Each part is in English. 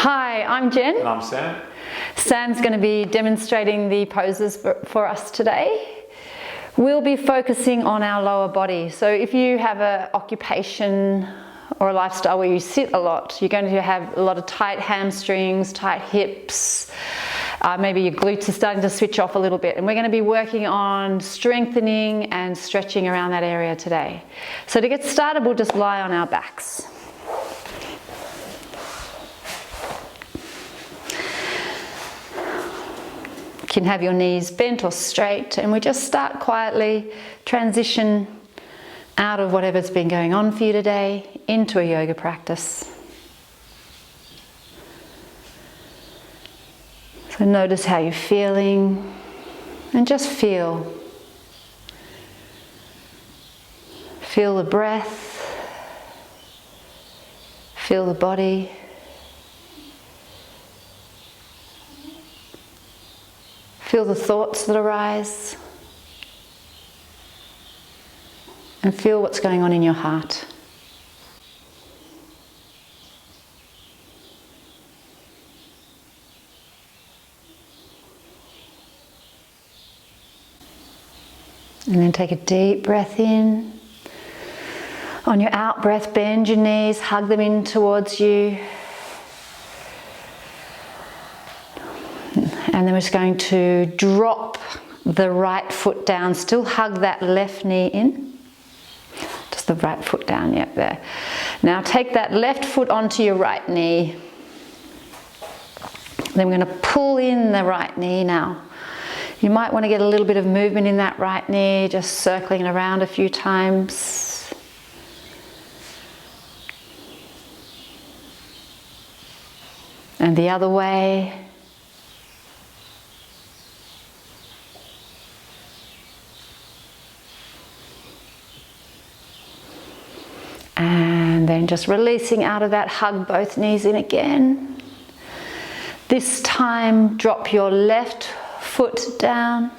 Hi, I'm Jen. And I'm Sam. Sam's going to be demonstrating the poses for us today. We'll be focusing on our lower body. So if you have an occupation or a lifestyle where you sit a lot, you're going to have a lot of tight hamstrings, tight hips. Maybe your glutes are starting to switch off a little bit, and we're going to be working on strengthening and stretching around that area today. So to get started, we'll just lie on our backs. You can have your knees bent or straight, and we just start quietly, transition out of whatever's been going on for you today into a yoga practice. So notice how you're feeling, and just feel. Feel the breath, feel the body. Feel the thoughts that arise, and feel what's going on in your heart. And then take a deep breath in. On your out breath, bend your knees, hug them in towards you. And then we're just going to drop the right foot down. Still hug that left knee in. Just the right foot down, yep, there. Now take that left foot onto your right knee. Then we're going to pull in the right knee now. You might want to get a little bit of movement in that right knee, just circling around a few times. And the other way. And then just releasing out of that, hug both knees in again. This time, drop your left foot down.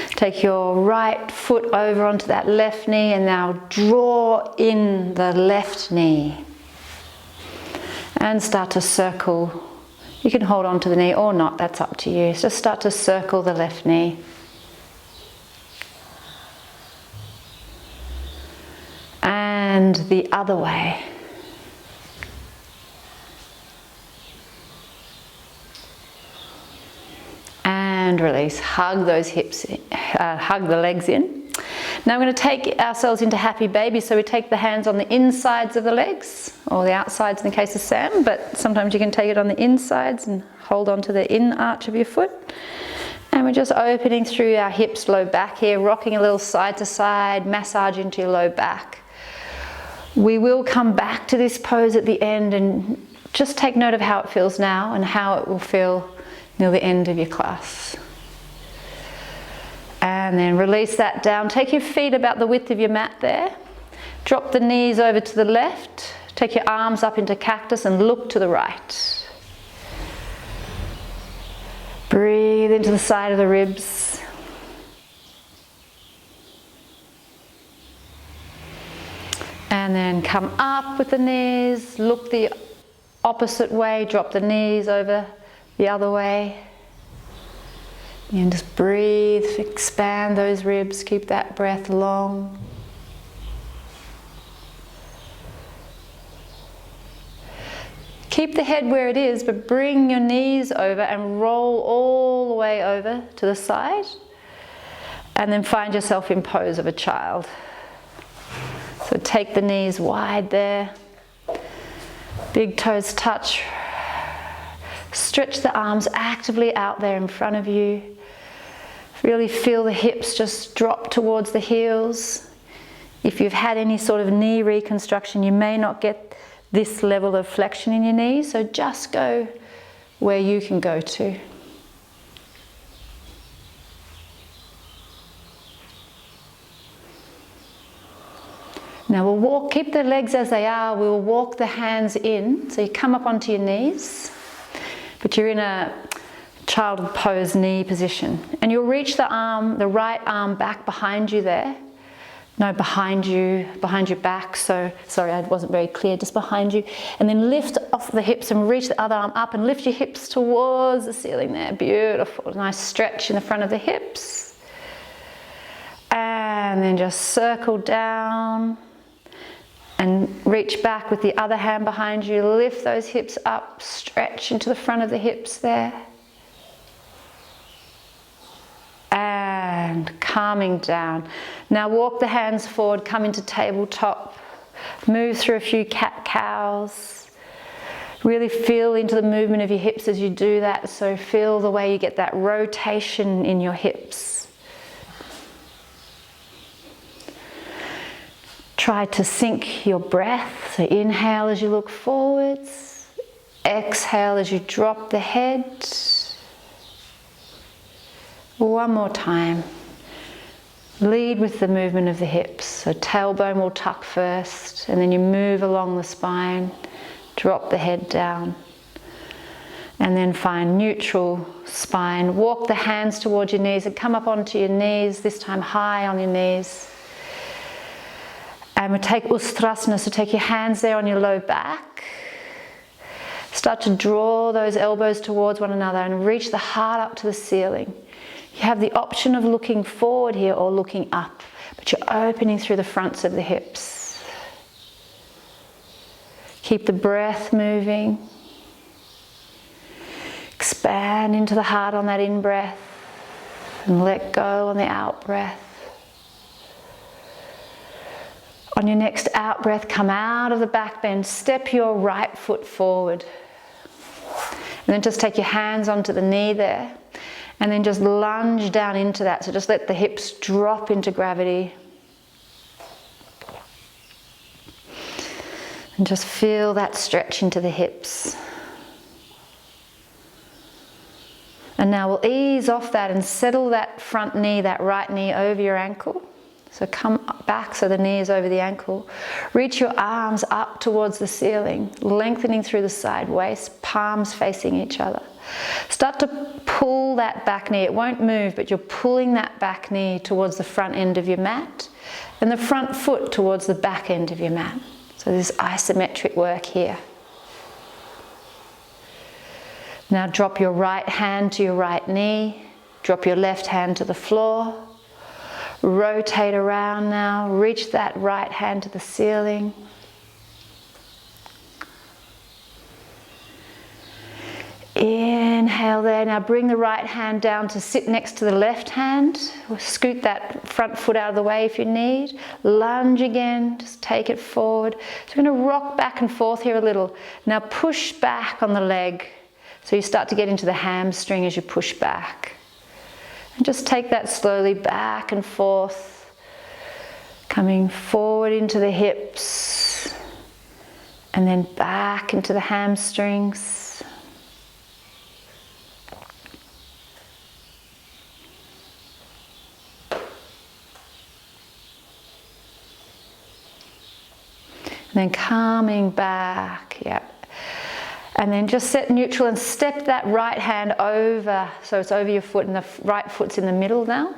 Take your right foot over onto that left knee, and now draw in the left knee. And start to circle. You can hold on to the knee or not, that's up to you. Just start to circle the left knee. And the other way. And release. Hug those hips, hug the legs in. Now we're going to take ourselves into happy baby. So we take the hands on the insides of the legs, or the outsides in the case of Sam, but sometimes you can take it on the insides and hold on to the in arch of your foot. And we're just opening through our hips, low back here, rocking a little side to side, massage into your low back. We will come back to this pose at the end, and just take note of how it feels now and how it will feel near the end of your class. And then release that down. Take your feet about the width of your mat there. Drop the knees over to the left. Take your arms up into cactus and look to the right. Breathe into the side of the ribs. And then come up with the knees, look the opposite way, drop the knees over the other way. And just breathe, expand those ribs, keep that breath long. Keep the head where it is, but bring your knees over and roll all the way over to the side. And then find yourself in pose of a child. So take the knees wide there. Big toes touch. Stretch the arms actively out there in front of you. Really feel the hips just drop towards the heels. If you've had any sort of knee reconstruction, you may not get this level of flexion in your knees, so just go where you can go to. Now we'll keep the legs as they are, we'll walk the hands in, so you come up onto your knees, but you're in a child pose knee position. And you'll reach the right arm back behind you there, No, behind your back. So, sorry, I wasn't very clear, just behind you. And then lift off the hips and reach the other arm up and lift your hips towards the ceiling there. Beautiful. Nice stretch in the front of the hips. And then just circle down and reach back with the other hand behind you. Lift those hips up, stretch into the front of the hips there. And calming down. Now walk the hands forward, come into tabletop. Move through a few cat-cows. Really feel into the movement of your hips as you do that. So feel the way you get that rotation in your hips. Try to sync your breath. So inhale as you look forwards. Exhale as you drop the head. One more time. Lead with the movement of the hips. So tailbone will tuck first, and then you move along the spine, drop the head down, and then find neutral spine. Walk the hands towards your knees and come up onto your knees, this time high on your knees. And we take Ustrasana, so take your hands there on your low back. Start to draw those elbows towards one another and reach the heart up to the ceiling. You have the option of looking forward here or looking up, but you're opening through the fronts of the hips. Keep the breath moving. Expand into the heart on that in-breath and let go on the out-breath. On your next out-breath, come out of the back bend, step your right foot forward. And then just take your hands onto the knee there. And then just lunge down into that. So just let the hips drop into gravity. And just feel that stretch into the hips. And now we'll ease off that and settle that front knee, that right knee over your ankle. So come back so the knee is over the ankle. Reach your arms up towards the ceiling, lengthening through the side waist, palms facing each other. Start to pull that back knee. It won't move, but you're pulling that back knee towards the front end of your mat and the front foot towards the back end of your mat. So this isometric work here. Now drop your right hand to your right knee. Drop your left hand to the floor. Rotate around now. Reach that right hand to the ceiling. Inhale there. Now bring the right hand down to sit next to the left hand. Scoot that front foot out of the way if you need. Lunge again. Just take it forward. So we're going to rock back and forth here a little. Now push back on the leg. So you start to get into the hamstring as you push back. And just take that slowly back and forth. Coming forward into the hips. And then back into the hamstrings. And then coming back, yeah. And then just set neutral and step that right hand over, so it's over your foot and the right foot's in the middle now.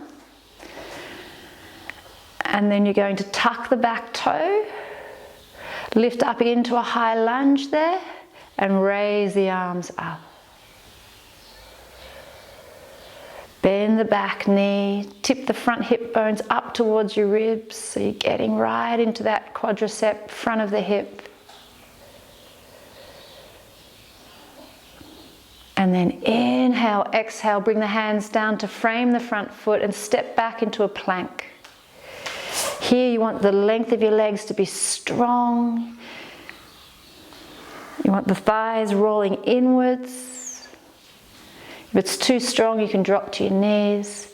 And then you're going to tuck the back toe, lift up into a high lunge there, and raise the arms up. Bend the back knee, tip the front hip bones up towards your ribs, so you're getting right into that quadricep, front of the hip. And then inhale, exhale, bring the hands down to frame the front foot and step back into a plank. Here you want the length of your legs to be strong. You want the thighs rolling inwards. If it's too strong, you can drop to your knees.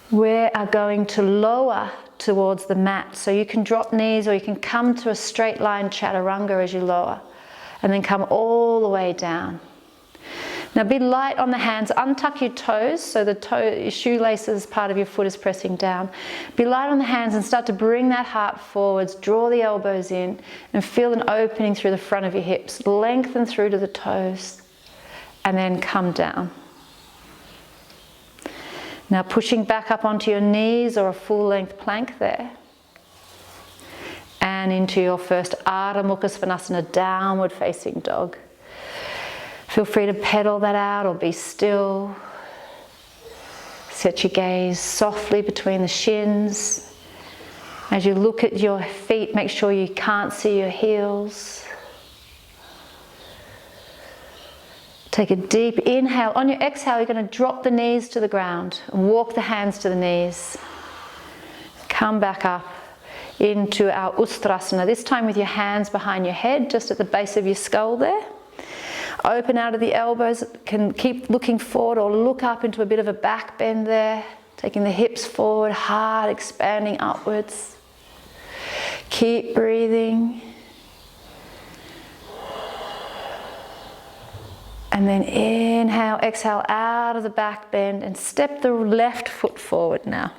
We are going to lower towards the mat. So you can drop knees or you can come to a straight line chaturanga as you lower. And then come all the way down. Now be light on the hands, untuck your toes, so your shoelaces part of your foot is pressing down. Be light on the hands and start to bring that heart forwards, draw the elbows in and feel an opening through the front of your hips. Lengthen through to the toes and then come down. Now pushing back up onto your knees or a full length plank there. hand into your first Ardha Mukha Svanasana, downward facing dog. Feel free to pedal that out or be still. Set your gaze softly between the shins. As you look at your feet, make sure you can't see your heels. Take a deep inhale. On your exhale, you're going to drop the knees to the ground and walk the hands to the knees. Come back up into our Ustrasana, this time with your hands behind your head, just at the base of your skull there. Open out of the elbows, can keep looking forward or look up into a bit of a back bend there, taking the hips forward, heart expanding upwards. Keep breathing. And then inhale, exhale out of the back bend and step the left foot forward now.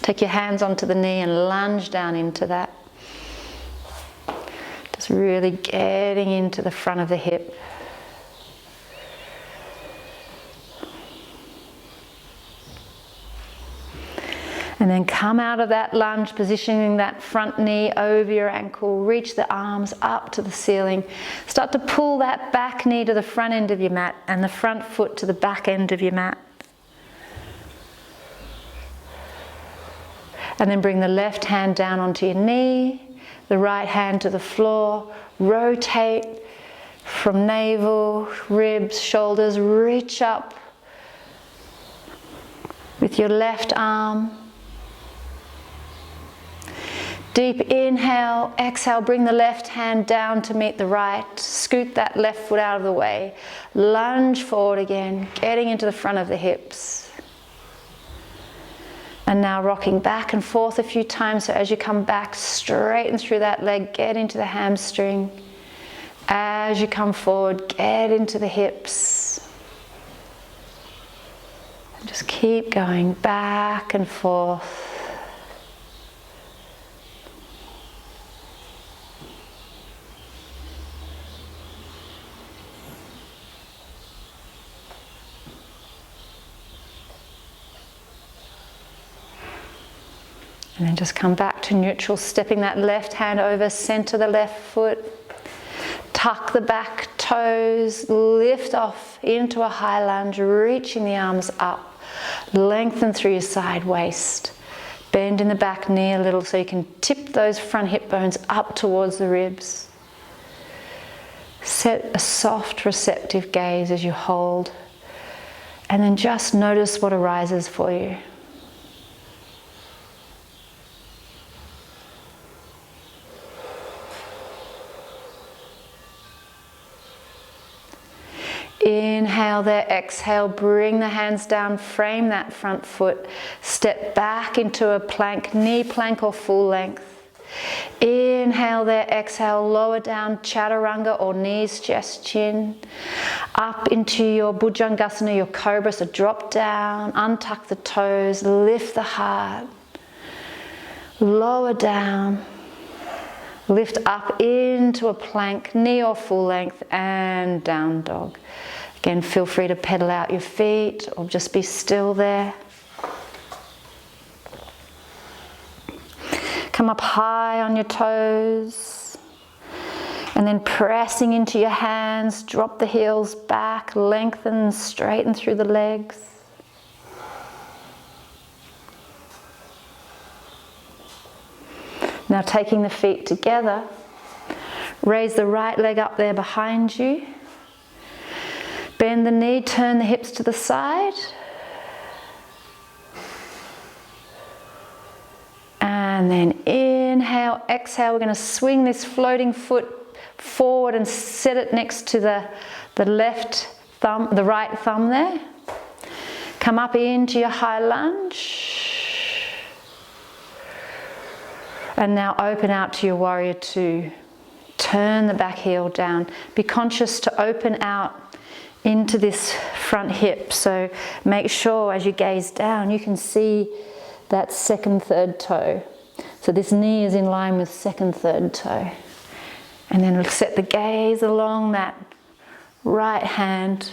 Take your hands onto the knee and lunge down into that. Just really getting into the front of the hip. And then come out of that lunge, positioning that front knee over your ankle. Reach the arms up to the ceiling. Start to pull that back knee to the front end of your mat and the front foot to the back end of your mat. And then bring the left hand down onto your knee, the right hand to the floor. Rotate from navel, ribs, shoulders. Reach up with your left arm. Deep inhale, exhale, bring the left hand down to meet the right. Scoot that left foot out of the way. Lunge forward again, getting into the front of the hips. And now rocking back and forth a few times, so as you come back, straighten through that leg, get into the hamstring. As you come forward, get into the hips. And just keep going back and forth. And then just come back to neutral, stepping that left hand over, center the left foot. Tuck the back toes, lift off into a high lunge, reaching the arms up. Lengthen through your side waist. Bend in the back knee a little so you can tip those front hip bones up towards the ribs. Set a soft, receptive gaze as you hold. And then just notice what arises for you. Inhale there, exhale, bring the hands down, frame that front foot, step back into a plank, knee plank or full length. Inhale there, exhale, lower down, chaturanga or knees, chest, chin. Up into your bhujangasana, your cobra, so drop down, untuck the toes, lift the heart. Lower down, lift up into a plank, knee or full length, and down dog. Again, feel free to pedal out your feet or just be still there. Come up high on your toes. And then pressing into your hands, drop the heels back, lengthen, straighten through the legs. Now taking the feet together, raise the right leg up there behind you. Bend the knee, turn the hips to the side. And then inhale, exhale. We're going to swing this floating foot forward and set it next to the left thumb, the right thumb there. Come up into your high lunge. And now open out to your warrior two. Turn the back heel down. Be conscious to open out into this front hip. So make sure as you gaze down, you can see that second, third toe. So this knee is in line with second, third toe. And then set the gaze along that right hand.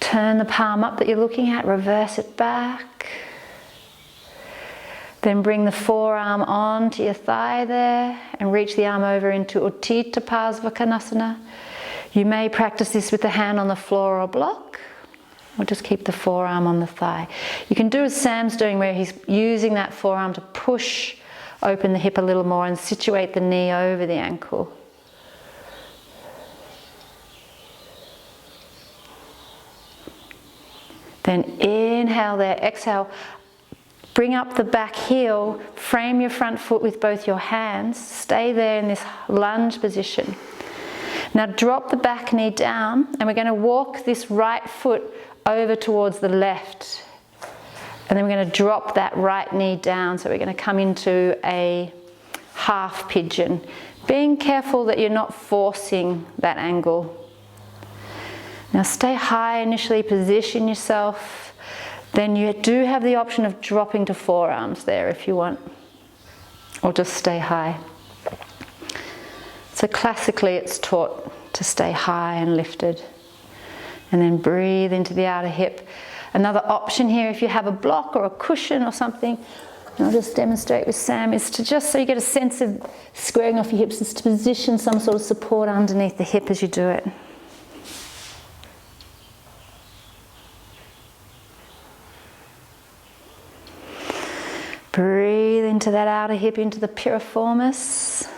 turn the palm up that you're looking at, reverse it back. Then bring the forearm onto your thigh there and reach the arm over into Utthita Parsvakonasana. You may practice this with the hand on the floor or block, or just keep the forearm on the thigh. You can do as Sam's doing, where he's using that forearm to push open the hip a little more and situate the knee over the ankle. Then inhale there, exhale. Bring up the back heel, frame your front foot with both your hands. Stay there in this lunge position. Now drop the back knee down, and we're going to walk this right foot over towards the left. And then we're going to drop that right knee down. So we're going to come into a half pigeon. Being careful that you're not forcing that angle. Now stay high initially, position yourself. Then you do have the option of dropping to forearms there if you want. Or just stay high. So classically it's taught to stay high and lifted. And then breathe into the outer hip. Another option here, if you have a block or a cushion or something, and I'll just demonstrate with Sam, is to just, so you get a sense of squaring off your hips, is to position some sort of support underneath the hip as you do it. Breathe into that outer hip, into the piriformis.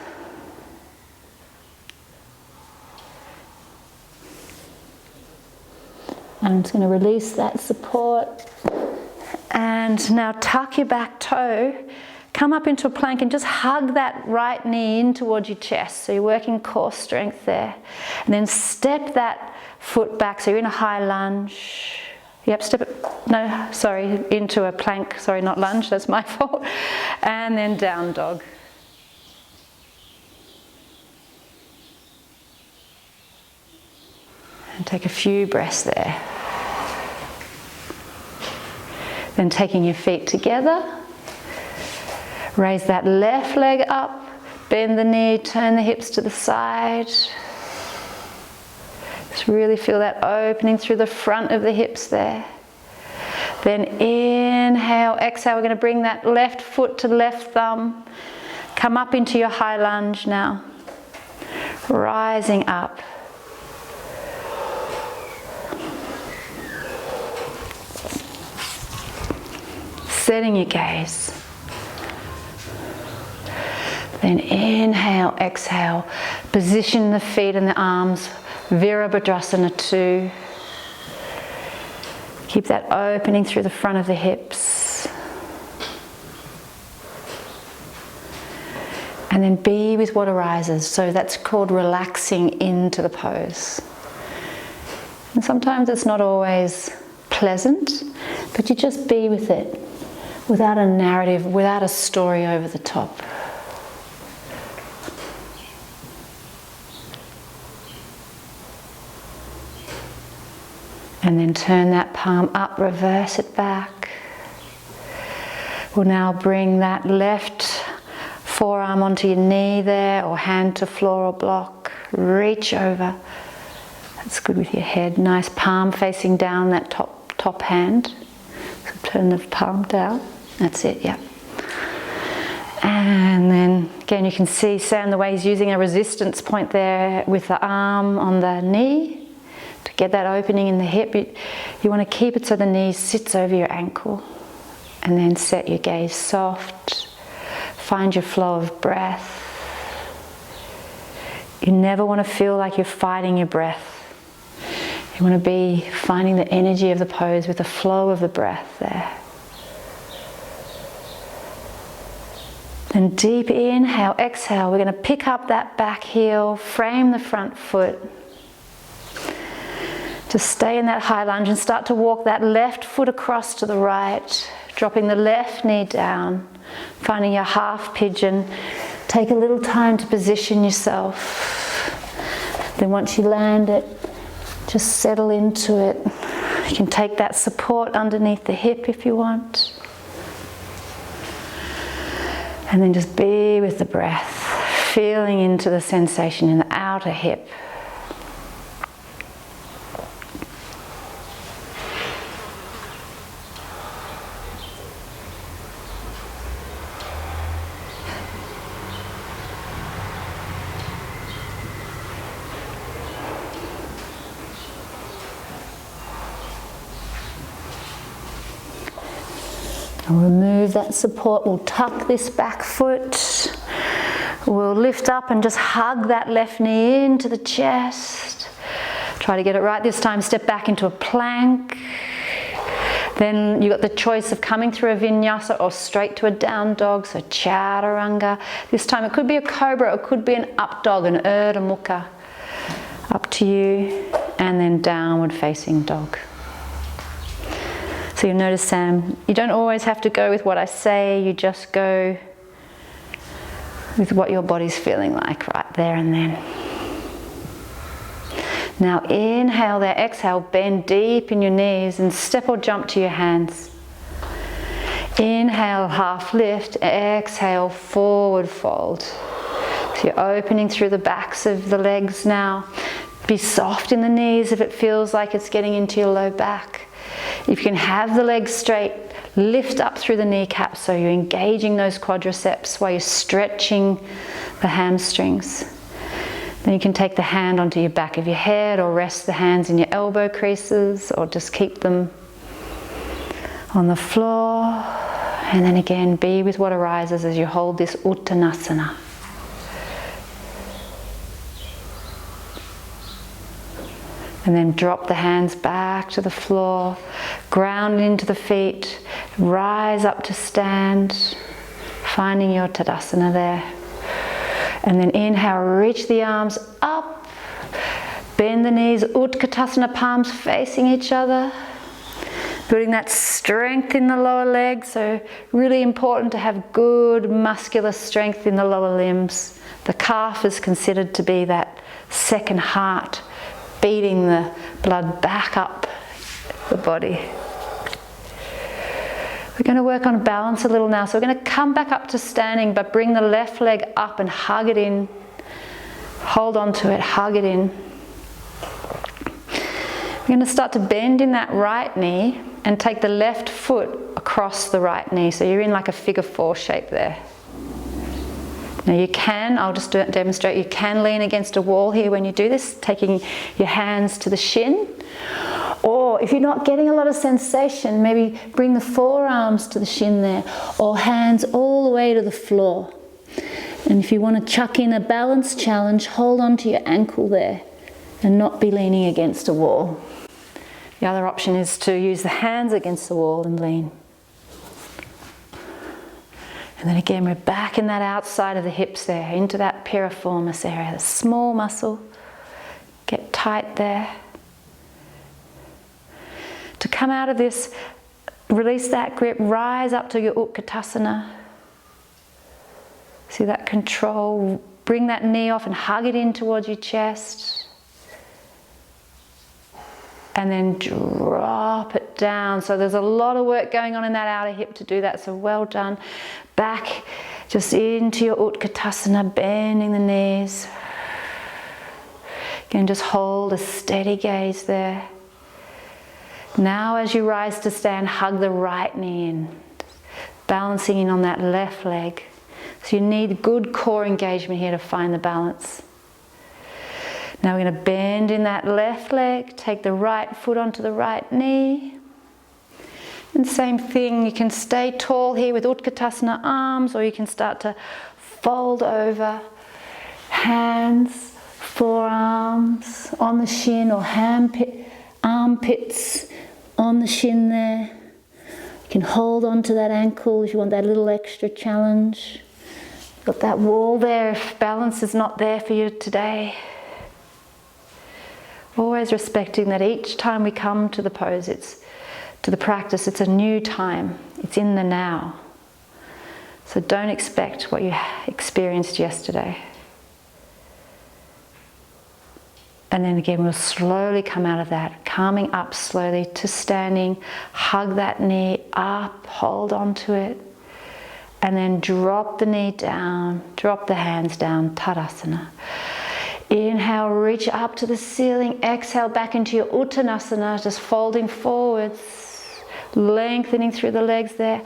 And I'm just going to release that support. And now tuck your back toe, come up into a plank and just hug that right knee in towards your chest. So you're working core strength there. And then step that foot back, so you're in a high lunge. Yep, step it, no, sorry, into a plank, sorry, not lunge, that's my fault. And then down dog. And take a few breaths there. Then taking your feet together, raise that left leg up, bend the knee, turn the hips to the side. Just really feel that opening through the front of the hips there. Then inhale, exhale, we're going to bring that left foot to left thumb. Come up into your high lunge now. Rising up. Setting your gaze. Then inhale, exhale. Position the feet and the arms. Virabhadrasana 2. Keep that opening through the front of the hips. And then be with what arises. So that's called relaxing into the pose. And sometimes it's not always pleasant, but you just be with it. Without a narrative, without a story over the top. And then turn that palm up, reverse it back. We'll now bring that left forearm onto your knee there, or hand to floor or block. Reach over. That's good with your head. Nice palm facing down, that top hand. So turn the palm down. That's it, yeah. And then again, you can see Sam, the way he's using a resistance point there with the arm on the knee to get that opening in the hip. You want to keep it so the knee sits over your ankle, and then set your gaze soft. Find your flow of breath. You never want to feel like you're fighting your breath. You want to be finding the energy of the pose with the flow of the breath there. Then deep inhale, exhale. We're going to pick up that back heel, frame the front foot. Just stay in that high lunge and start to walk that left foot across to the right, dropping the left knee down, finding your half pigeon. Take a little time to position yourself. Then once you land it, just settle into it. You can take that support underneath the hip if you want. And then just be with the breath, feeling into the sensation in the outer hip. We'll remove that support. We'll tuck this back foot. We'll lift up and just hug that left knee into the chest. Try to get it right this time. Step back into a plank. Then you've got the choice of coming through a vinyasa or straight to a down dog, so chaturanga. This time it could be a cobra, it could be an up dog, an Urdhva Mukha. Up to you. And then downward facing dog. So you'll notice, Sam, you don't always have to go with what I say, you just go with what your body's feeling like right there and then. Now inhale there, exhale, bend deep in your knees and step or jump to your hands. Inhale, half lift, exhale, forward fold. So you're opening through the backs of the legs now. Be soft in the knees if it feels like it's getting into your low back. If you can have the legs straight, lift up through the kneecaps so you're engaging those quadriceps while you're stretching the hamstrings. Then you can take the hand onto your back of your head or rest the hands in your elbow creases or just keep them on the floor. And then again, be with what arises as you hold this Uttanasana. And then drop the hands back to the floor, ground into the feet, rise up to stand, finding your Tadasana there. And then inhale, reach the arms up, bend the knees, Utkatasana, palms facing each other. Building that strength in the lower legs, so really important to have good muscular strength in the lower limbs. The calf is considered to be that second heart, beating the blood back up the body. We're going to work on balance a little now. So we're going to come back up to standing, but bring the left leg up and hug it in. Hold on to it, hug it in. We're going to start to bend in that right knee and take the left foot across the right knee. So you're in like a figure 4 shape there. Now you can, I'll just demonstrate, you can lean against a wall here when you do this, taking your hands to the shin. Or if you're not getting a lot of sensation, maybe bring the forearms to the shin there, or hands all the way to the floor. And if you want to chuck in a balance challenge, hold on to your ankle there and not be leaning against a wall. The other option is to use the hands against the wall and lean. And then again, we're back in that outside of the hips there, into that piriformis area, the small muscle. Get tight there. To come out of this, release that grip, rise up to your Utkatasana. See that control, bring that knee off and hug it in towards your chest. And then drop it down. So there's a lot of work going on in that outer hip to do that, so well done. Back just into your Utkatasana, bending the knees. Again, just hold a steady gaze there. Now as you rise to stand, hug the right knee in, balancing in on that left leg. So you need good core engagement here to find the balance. Now we're going to bend in that left leg, take the right foot onto the right knee. And same thing, you can stay tall here with Utkatasana arms, or you can start to fold over, hands, forearms on the shin, or armpits on the shin there. You can hold on to that ankle if you want that little extra challenge. Got that wall there if balance is not there for you today. Always respecting that each time we come to the pose, to the practice, it's a new time. It's in the now. So don't expect what you experienced yesterday. And then again, we'll slowly come out of that, calming up slowly to standing. Hug that knee up, hold on to it. And then drop the knee down, drop the hands down, Tadasana. Inhale, reach up to the ceiling. Exhale, back into your Uttanasana, just folding forwards, lengthening through the legs there.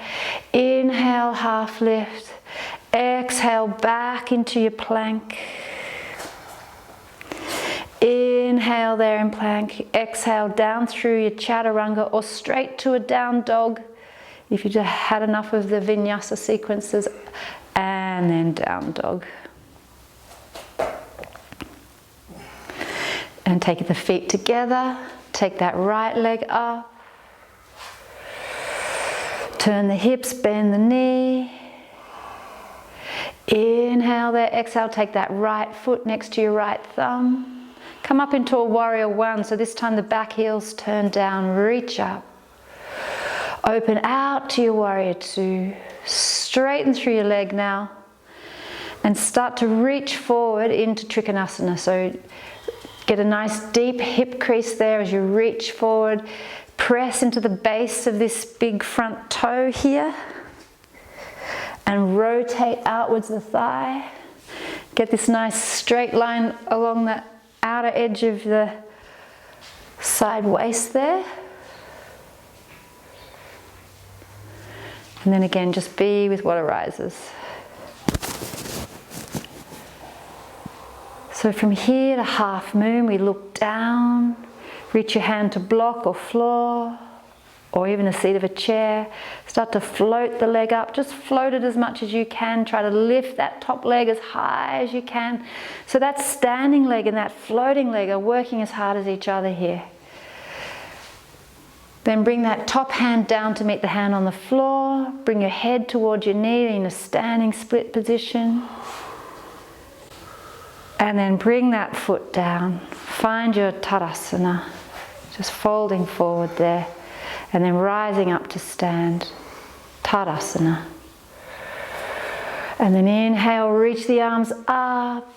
Inhale, half lift. Exhale, back into your plank. Inhale there in plank. Exhale, down through your chaturanga or straight to a down dog if you've had enough of the vinyasa sequences, and then down dog. And take the feet together, take that right leg up, turn the hips, bend the knee. Inhale there, exhale, take that right foot next to your right thumb. Come up into a warrior one, so this time the back heels turn down, reach up. Open out to your warrior two. Straighten through your leg now. And start to reach forward into Trikonasana. So get a nice deep hip crease there as you reach forward. Press into the base of this big front toe here. And rotate outwards the thigh. Get this nice straight line along the outer edge of the side waist there. And then again, just be with what arises. So from here to half moon, we look down, reach your hand to block or floor, or even the seat of a chair. Start to float the leg up. Just float it as much as you can. Try to lift that top leg as high as you can. So that standing leg and that floating leg are working as hard as each other here. Then bring that top hand down to meet the hand on the floor. Bring your head towards your knee in a standing split position. And then bring that foot down. Find your Tadasana. Just folding forward there. And then rising up to stand, Tadasana. And then inhale, reach the arms up.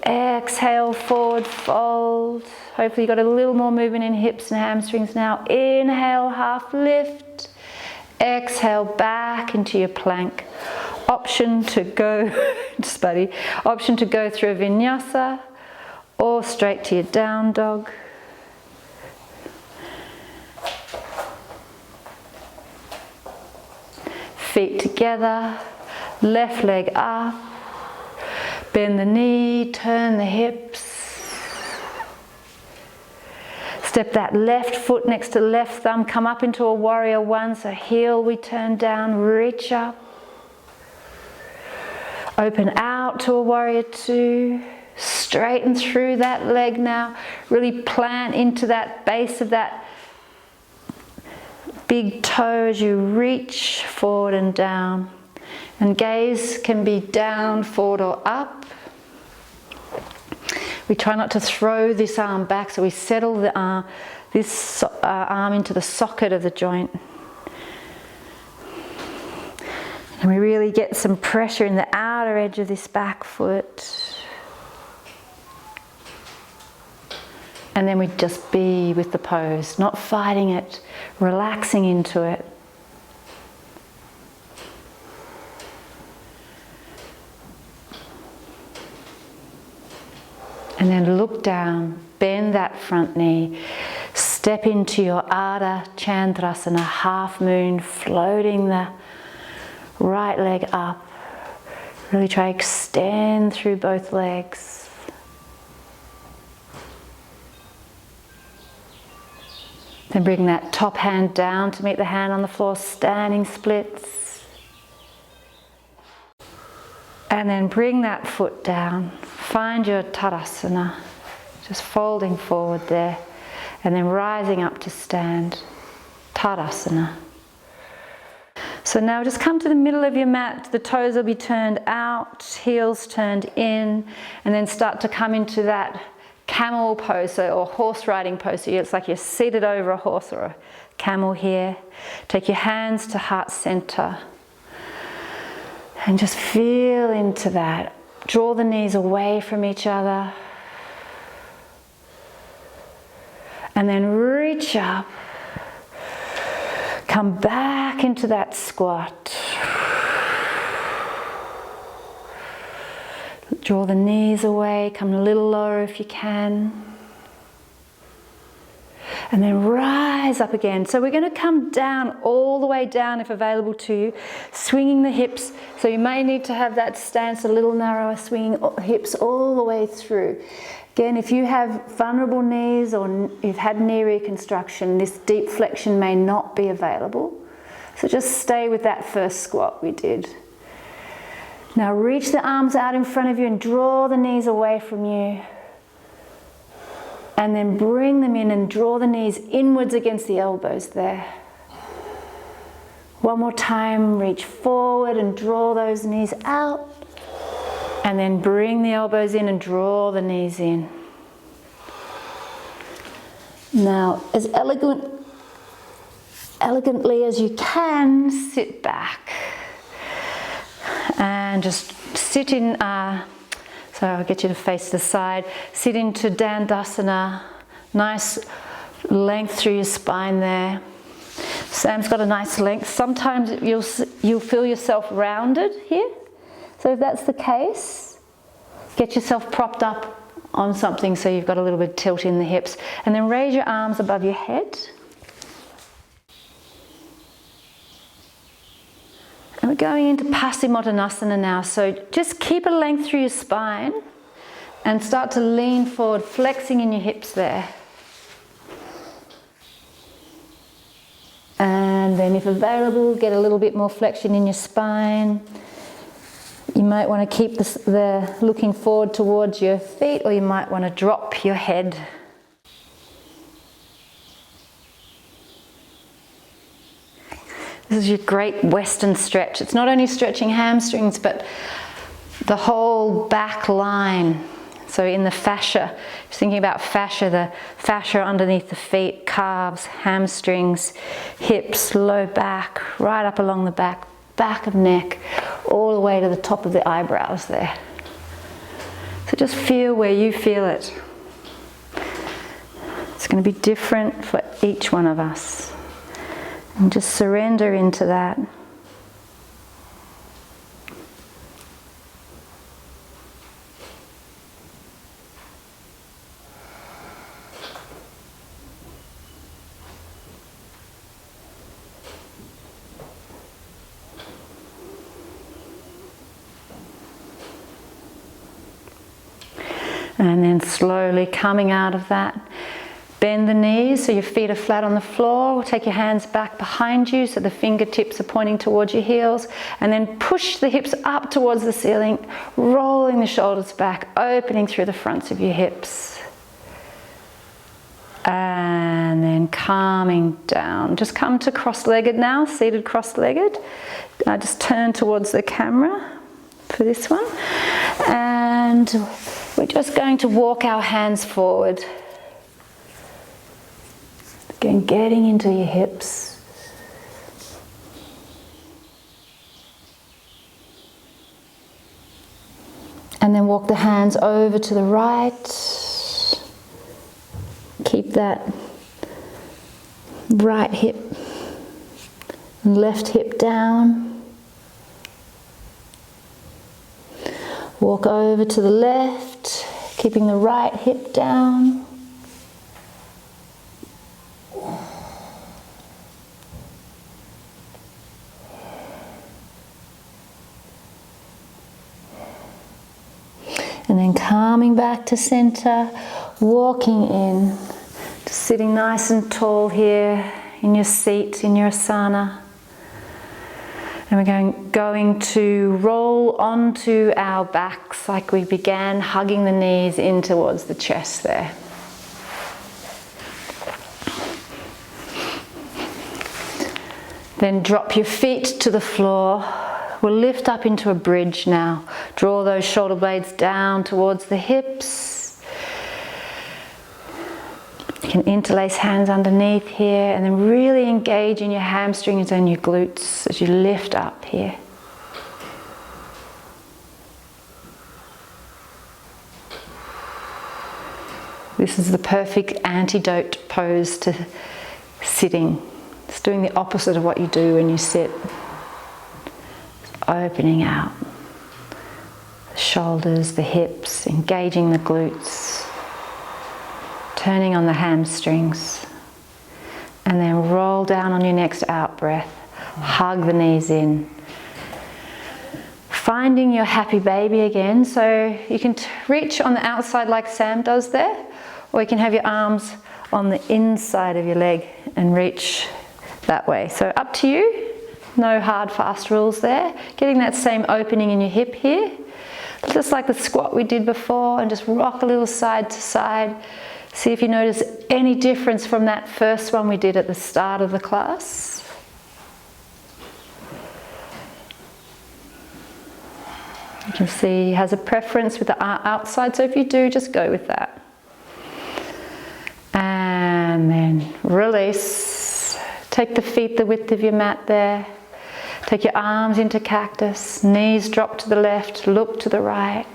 Exhale, forward fold. Hopefully you've got a little more movement in hips and hamstrings now. Inhale, half lift. Exhale, back into your plank. Option to go, option to go through a vinyasa or straight to your down dog. Feet together, left leg up, bend the knee, turn the hips. Step that left foot next to left thumb, come up into a warrior one, so heel we turn down, reach up. Open out to a warrior two, straighten through that leg now, really plant into that base of that big toe as you reach forward and down. And gaze can be down, forward or up. We try not to throw this arm back, so we settle the arm, this arm into the socket of the joint. And we really get some pressure in the outer edge of this back foot. And then we just be with the pose, not fighting it, relaxing into it. And then look down, bend that front knee, step into your Ardha Chandrasana, half moon, floating the right leg up. Really try to extend through both legs. Then bring that top hand down to meet the hand on the floor, standing splits. And then bring that foot down. Find your Tadasana, just folding forward there. And then rising up to stand, Tadasana. So now just come to the middle of your mat. The toes will be turned out, heels turned in, and then start to come into that camel pose or horse riding pose. So it's like you're seated over a horse or a camel here. Take your hands to heart center and just feel into that. Draw the knees away from each other and then reach up. Come back into that squat. Draw the knees away, come a little lower if you can. And then rise up again. So we're going to come down, all the way down if available to you, swinging the hips. So you may need to have that stance a little narrower, swinging hips all the way through. Again, if you have vulnerable knees or you've had knee reconstruction, this deep flexion may not be available. So just stay with that first squat we did. Now reach the arms out in front of you and draw the knees away from you. And then bring them in and draw the knees inwards against the elbows there. One more time, reach forward and draw those knees out. And then bring the elbows in and draw the knees in. Now, as elegantly as you can, sit back. And just sit in, so I'll get you to face the side. Sit into Dandasana, nice length through your spine there. Sam's got a nice length. Sometimes you'll feel yourself rounded here. So if that's the case, get yourself propped up on something so you've got a little bit of tilt in the hips. And then raise your arms above your head. And we're going into Paschimottanasana now. So just keep a length through your spine and start to lean forward, flexing in your hips there. And then if available, get a little bit more flexion in your spine. You might want to keep the looking forward towards your feet, or you might want to drop your head. This is your great Western stretch. It's not only stretching hamstrings, but the whole back line. So in the fascia, just thinking about fascia, the fascia underneath the feet, calves, hamstrings, hips, low back, right up along the back of neck, all the way to the top of the eyebrows there. So just feel where you feel it. It's going to be different for each one of us. And just surrender into that. And then slowly coming out of that, bend the knees so your feet are flat on the floor. Take your hands back behind you so the fingertips are pointing towards your heels. And then push the hips up towards the ceiling, rolling the shoulders back, opening through the fronts of your hips. And then calming down. Just come to cross-legged now, seated cross-legged. Just turn towards the camera for this one. And we're just going to walk our hands forward. Again, getting into your hips. And then walk the hands over to the right. Keep that right hip and left hip down. Walk over to the left, keeping the right hip down. And then coming back to center, walking in, just sitting nice and tall here in your seat, in your asana. And we're going to roll onto our backs like we began, hugging the knees in towards the chest there. Then drop your feet to the floor. We'll lift up into a bridge now. Draw those shoulder blades down towards the hips. You can interlace hands underneath here and then really engage in your hamstrings and your glutes as you lift up here. This is the perfect antidote pose to sitting. It's doing the opposite of what you do when you sit. Opening out the shoulders, the hips, engaging the glutes. Turning on the hamstrings, and then roll down on your next out breath. Hug the knees in. Finding your happy baby again, so you can reach on the outside like Sam does there, or you can have your arms on the inside of your leg and reach that way. So up to you. No hard, fast rules there. Getting that same opening in your hip here. Just like the squat we did before, and just rock a little side to side. See if you notice any difference from that first one we did at the start of the class. You can see he has a preference with the outside, so if you do, just go with that. And then release. Take the feet the width of your mat there. Take your arms into cactus, knees drop to the left, look to the right.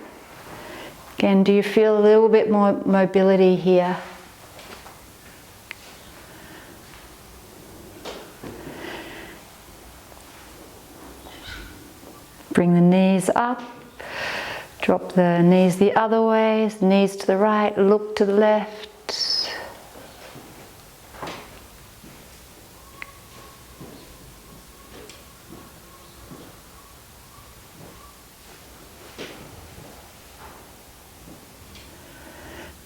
Again, do you feel a little bit more mobility here? Bring the knees up, drop the knees the other way, knees to the right, look to the left.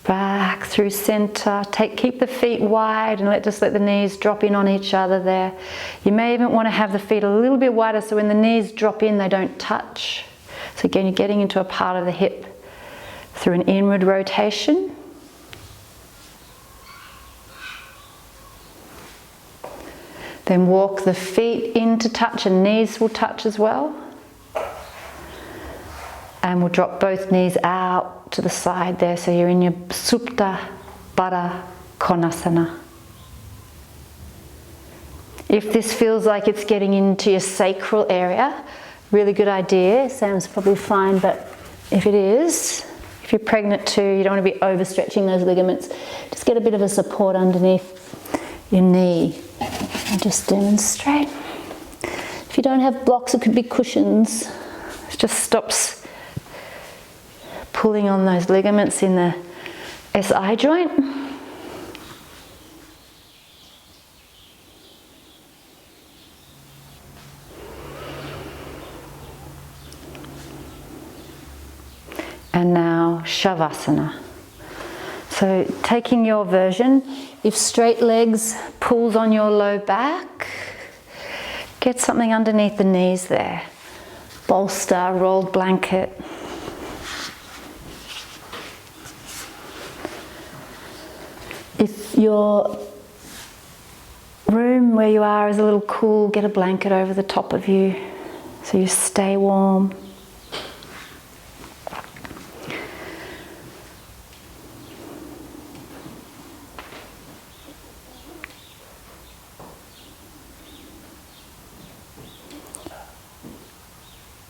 Back through center. Keep the feet wide and just let the knees drop in on each other there. You may even want to have the feet a little bit wider so when the knees drop in, they don't touch. So again, you're getting into a part of the hip through an inward rotation. Then walk the feet in to touch, and knees will touch as well. And we'll drop both knees out to the side there, so you're in your Supta Baddha Konasana. If this feels like it's getting into your sacral area, really good idea. Sam's probably fine, but if it is, if you're pregnant too, you don't want to be overstretching those ligaments. Just get a bit of a support underneath your knee. I'll just demonstrate. If you don't have blocks, it could be cushions. It just stops pulling on those ligaments in the SI joint. And now Shavasana. So taking your version, if straight legs pulls on your low back, get something underneath the knees there. Bolster, rolled blanket. If your room where you are is a little cool, get a blanket over the top of you so you stay warm.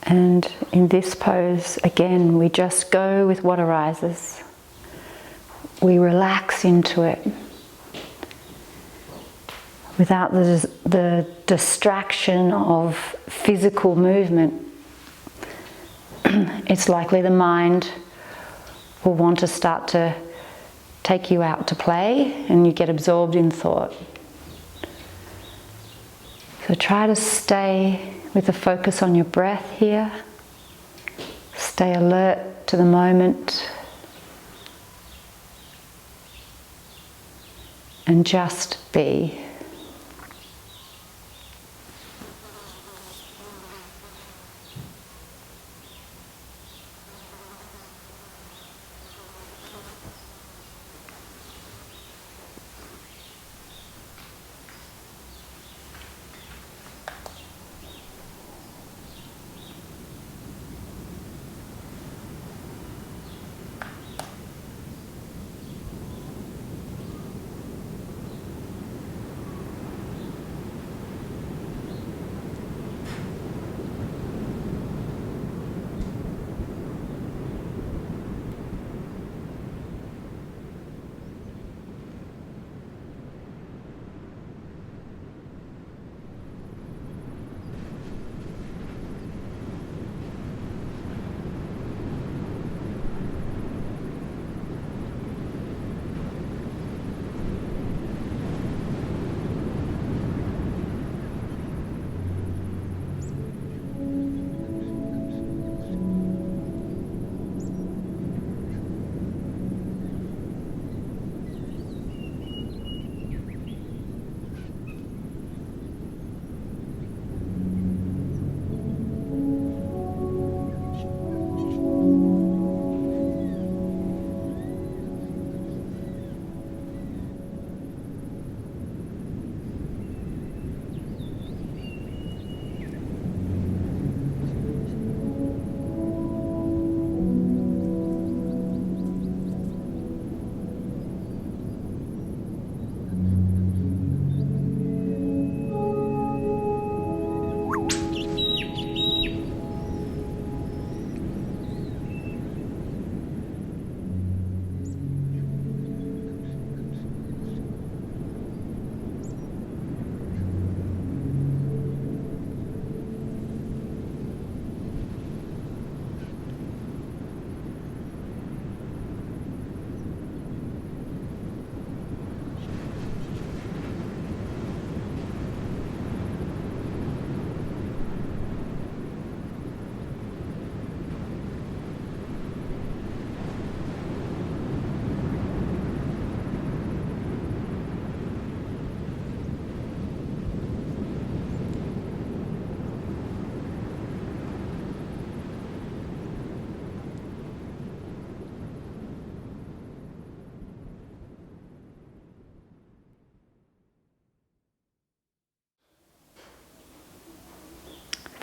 And in this pose, again, we just go with what arises. We relax into it without the distraction of physical movement. It's likely the mind will want to start to take you out to play and you get absorbed in thought. So try to stay with a focus on your breath here. Stay alert to the moment. And just be.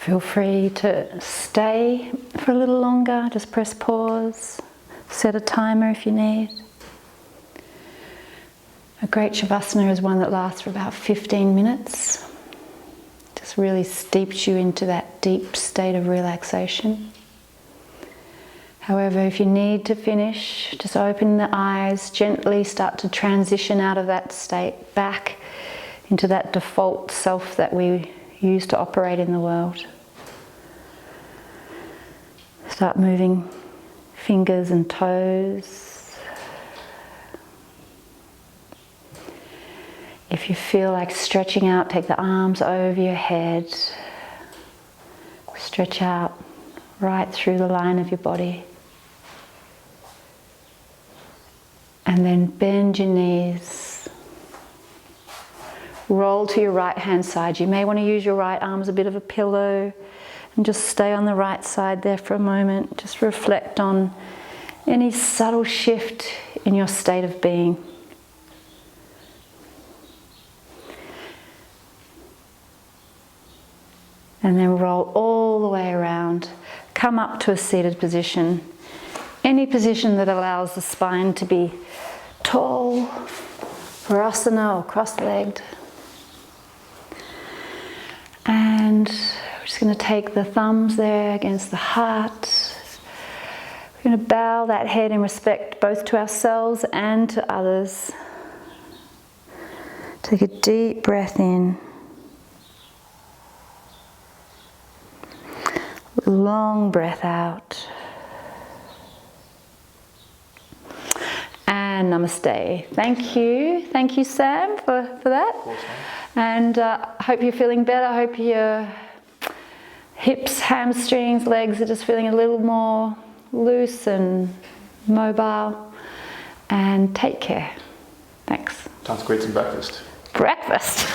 Feel free to stay for a little longer, just press pause, set a timer if you need. A great Shavasana is one that lasts for about 15 minutes. Just really steeps you into that deep state of relaxation. However, if you need to finish, just open the eyes, gently start to transition out of that state back into that default self that we use to operate in the world. Start moving fingers and toes. If you feel like stretching out, take the arms over your head. Stretch out right through the line of your body. And then bend your knees. Roll to your right hand side. You may want to use your right arm as a bit of a pillow and just stay on the right side there for a moment. Just reflect on any subtle shift in your state of being. And then roll all the way around. Come up to a seated position. Any position that allows the spine to be tall, Virasana or cross-legged. And we're just going to take the thumbs there against the heart. We're going to bow that head in respect both to ourselves and to others. Take a deep breath in. Long breath out. And namaste. Thank you Sam for that. And I hope you're feeling better. I hope your hips, hamstrings, legs are just feeling a little more loose and mobile. And take care. Thanks. Sounds great, some breakfast. Breakfast.